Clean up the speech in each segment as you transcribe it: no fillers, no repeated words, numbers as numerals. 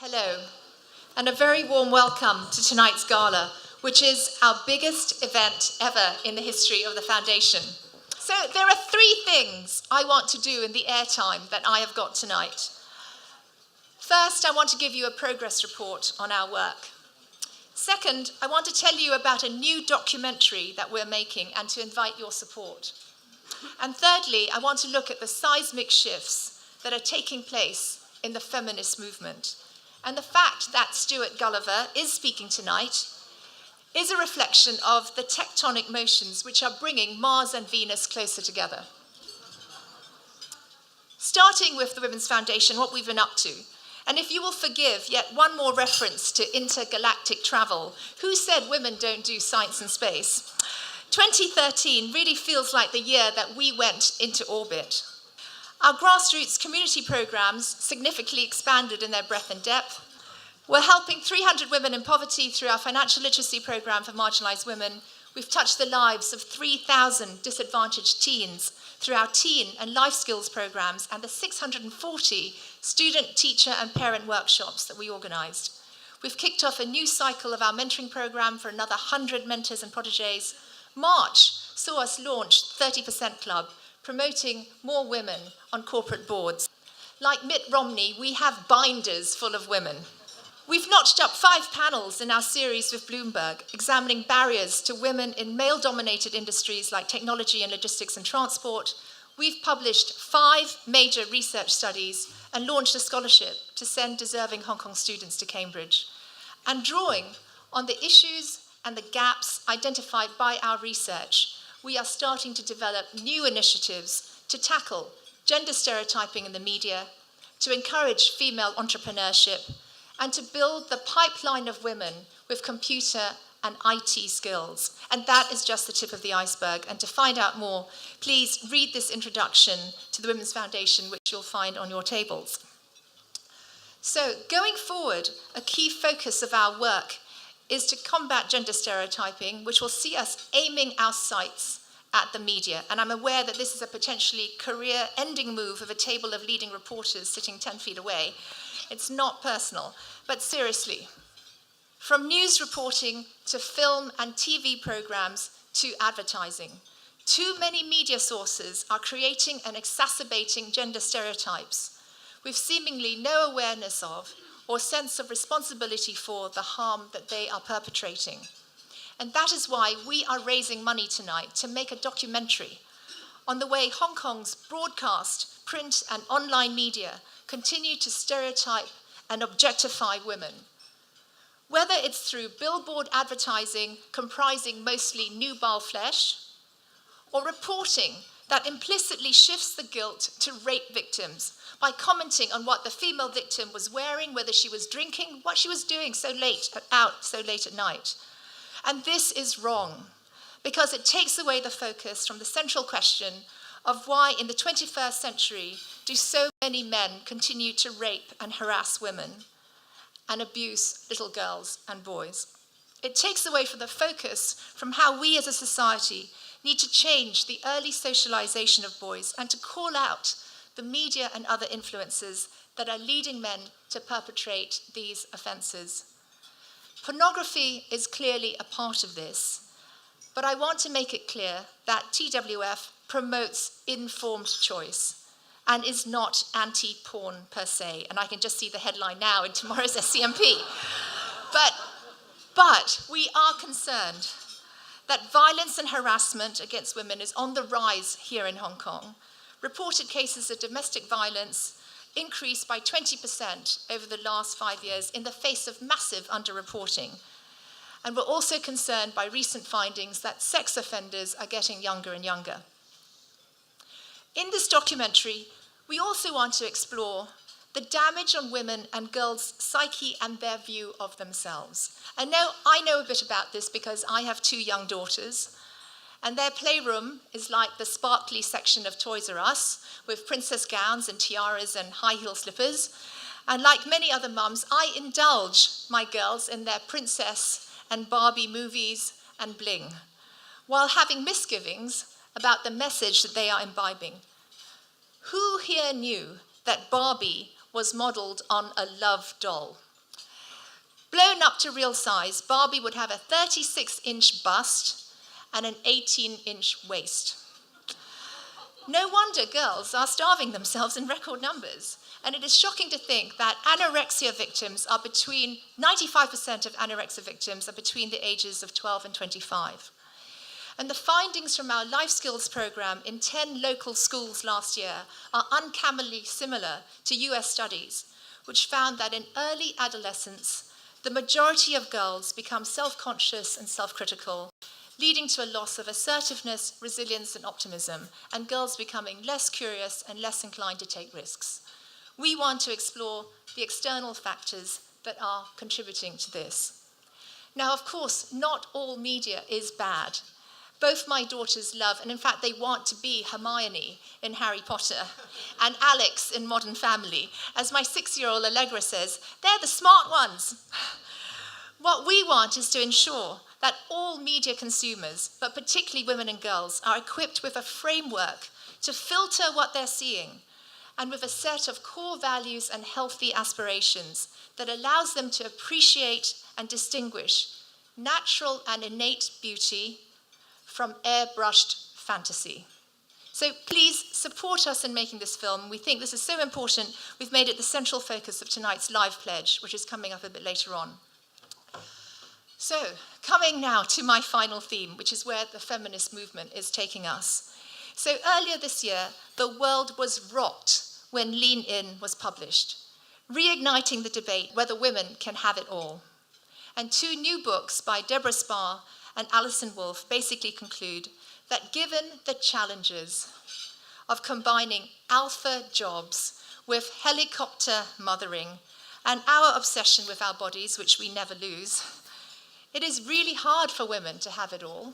Hello, and a very warm welcome to tonight's gala, which is our biggest event ever in the history of the Foundation. So there are three things I want to do in the airtime that I have got tonight. First, I want to give you a progress report on our work. Second, I want to tell you about a new documentary that we're making and to invite your support. And thirdly, I want to look at the seismic shifts that are taking place in the feminist movement. And the fact that Stuart Gulliver is speaking tonight is a reflection of the tectonic motions which are bringing Mars and Venus closer together. Starting with the Women's Foundation, what we've been up to. And if you will forgive, yet one more reference to intergalactic travel. Who said women don't do science and space? 2013 really feels like the year that we went into orbit. Our grassroots community programs significantly expanded in their breadth and depth. We're helping 300 women in poverty through our financial literacy program for marginalized women. We've touched the lives of 3,000 disadvantaged teens through our teen and life skills programs and the 640 student, teacher, and parent workshops that we organized. We've kicked off a new cycle of our mentoring program for another 100 mentors and protégés. March saw us launch 30% Club, promoting more women on corporate boards. Like Mitt Romney, we have binders full of women. We've notched up 5 panels in our series with Bloomberg, examining barriers to women in male-dominated industries like technology and logistics and transport. We've published 5 major research studies and launched a scholarship to send deserving Hong Kong students to Cambridge. And drawing on the issues and the gaps identified by our research, we are starting to develop new initiatives to tackle gender stereotyping in the media, to encourage female entrepreneurship, and to build the pipeline of women with computer and IT skills. And that is just the tip of the iceberg. And to find out more, please read this introduction to the Women's Foundation, which you'll find on your tables. So going forward, a key focus of our work is to combat gender stereotyping, which will see us aiming our sights at the media. And I'm aware that this is a potentially career-ending move of a table of leading reporters sitting 10 feet away. It's not personal, but seriously, from news reporting to film and TV programs to advertising, too many media sources are creating and exacerbating gender stereotypes with seemingly no awareness of or sense of responsibility for the harm that they are perpetrating. And that is why we are raising money tonight to make a documentary on the way Hong Kong's broadcast, print, and online media continue to stereotype and objectify women. Whether it's through billboard advertising comprising mostly nubile flesh, or reporting that implicitly shifts the guilt to rape victims by commenting on what the female victim was wearing, whether she was drinking, what she was doing so late at night. And this is wrong, because it takes away the focus from the central question of why in the 21st century do so many men continue to rape and harass women and abuse little girls and boys. It takes away from the focus from how we as a society need to change the early socialization of boys and to call out the media and other influences that are leading men to perpetrate these offenses. Pornography is clearly a part of this, but I want to make it clear that TWF promotes informed choice and is not anti-porn per se. And I can just see the headline now in tomorrow's SCMP. But we are concerned that violence and harassment against women is on the rise here in Hong Kong. Reported cases of domestic violence increased by 20% over the last 5 years in the face of massive underreporting. And we're also concerned by recent findings that sex offenders are getting younger and younger. In this documentary, we also want to explore the damage on women and girls' psyche and their view of themselves. And now I know a bit about this because I have 2 young daughters, and their playroom is like the sparkly section of Toys R Us, with princess gowns and tiaras and high heel slippers. And like many other mums, I indulge my girls in their princess and Barbie movies and bling, while having misgivings about the message that they are imbibing. Who here knew that Barbie was modeled on a love doll? Blown up to real size, Barbie would have a 36-inch bust and an 18-inch waist. No wonder girls are starving themselves in record numbers. And it is shocking to think that 95% of anorexia victims are between the ages of 12 and 25. And the findings from our life skills program in 10 local schools last year are uncannily similar to US studies, which found that in early adolescence, the majority of girls become self-conscious and self-critical, leading to a loss of assertiveness, resilience, and optimism, and girls becoming less curious and less inclined to take risks. We want to explore the external factors that are contributing to this. Now, of course, not all media is bad. Both my daughters love, and in fact, they want to be Hermione in Harry Potter and Alex in Modern Family. As my 6-year-old Allegra says, they're the smart ones. What we want is to ensure that all media consumers, but particularly women and girls, are equipped with a framework to filter what they're seeing and with a set of core values and healthy aspirations that allows them to appreciate and distinguish natural and innate beauty from airbrushed fantasy. So please support us in making this film. We think this is so important, we've made it the central focus of tonight's live pledge, which is coming up a bit later on. So, coming now to my final theme, which is where the feminist movement is taking us. So earlier this year, the world was rocked when Lean In was published, reigniting the debate whether women can have it all. And 2 new books by Deborah Spar and Alison Wolfe basically conclude that given the challenges of combining alpha jobs with helicopter mothering and our obsession with our bodies, which we never lose, it is really hard for women to have it all,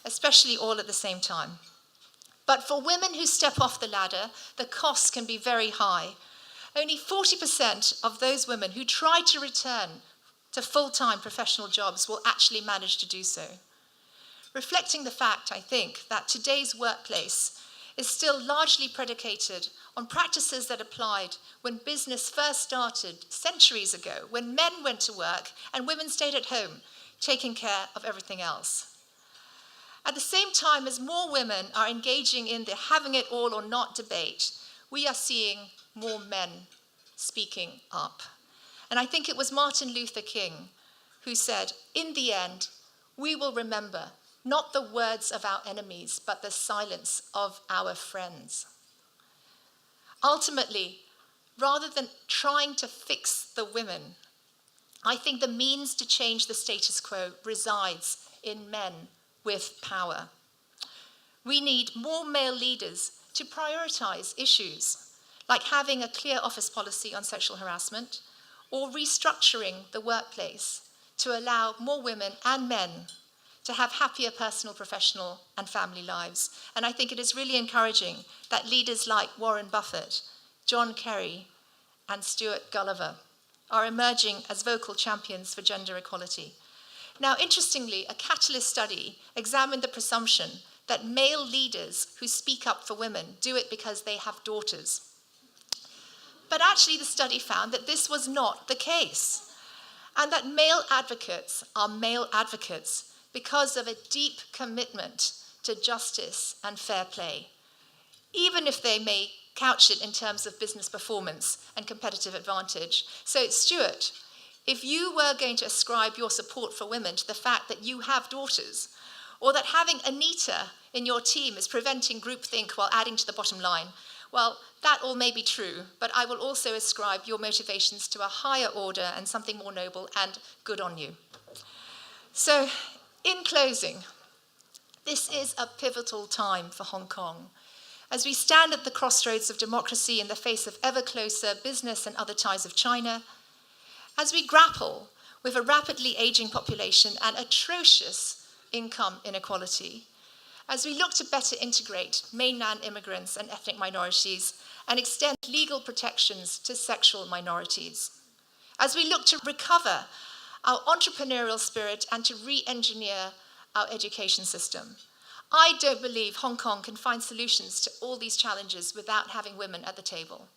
especially all at the same time. But for women who step off the ladder, the costs can be very high. Only 40% of those women who try to return to full-time professional jobs will actually manage to do so. Reflecting the fact, I think, that today's workplace is still largely predicated on practices that applied when business first started centuries ago, when men went to work and women stayed at home, taking care of everything else. At the same time as more women are engaging in the having it all or not debate, we are seeing more men speaking up. And I think it was Martin Luther King who said, in the end, we will remember not the words of our enemies, but the silence of our friends. Ultimately, rather than trying to fix the women, I think the means to change the status quo resides in men with power. We need more male leaders to prioritize issues like having a clear office policy on sexual harassment or restructuring the workplace to allow more women and men to have happier personal, professional, and family lives. And I think it is really encouraging that leaders like Warren Buffett, John Kerry, and Stuart Gulliver are emerging as vocal champions for gender equality. Now, interestingly, a Catalyst study examined the presumption that male leaders who speak up for women do it because they have daughters. But actually, the study found that this was not the case, and that male advocates are male advocates because of a deep commitment to justice and fair play, even if they may couch it in terms of business performance and competitive advantage. So, Stuart, if you were going to ascribe your support for women to the fact that you have daughters, or that having Anita in your team is preventing groupthink while adding to the bottom line, well, that all may be true, but I will also ascribe your motivations to a higher order and something more noble, and good on you. So, in closing, this is a pivotal time for Hong Kong. As we stand at the crossroads of democracy in the face of ever closer business and other ties of China, as we grapple with a rapidly aging population and atrocious income inequality, as we look to better integrate mainland immigrants and ethnic minorities and extend legal protections to sexual minorities, as we look to recover our entrepreneurial spirit and to re-engineer our education system, I don't believe Hong Kong can find solutions to all these challenges without having women at the table.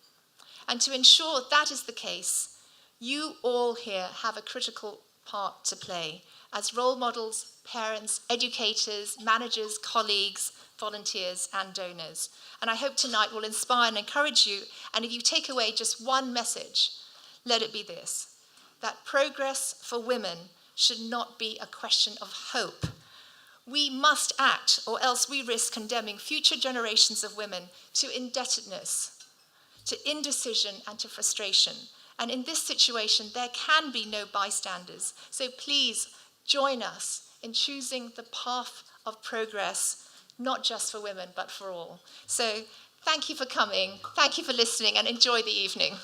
And to ensure that is the case, You all here have a critical part to play as role models, parents, educators, managers, colleagues, volunteers, and donors. And I hope tonight will inspire and encourage you. And if you take away just one message, let it be this: that progress for women should not be a question of hope. We must act, or else we risk condemning future generations of women to indebtedness, to indecision, and to frustration. And in this situation, there can be no bystanders. So please join us in choosing the path of progress, not just for women, but for all. So thank you for coming, thank you for listening, and enjoy the evening.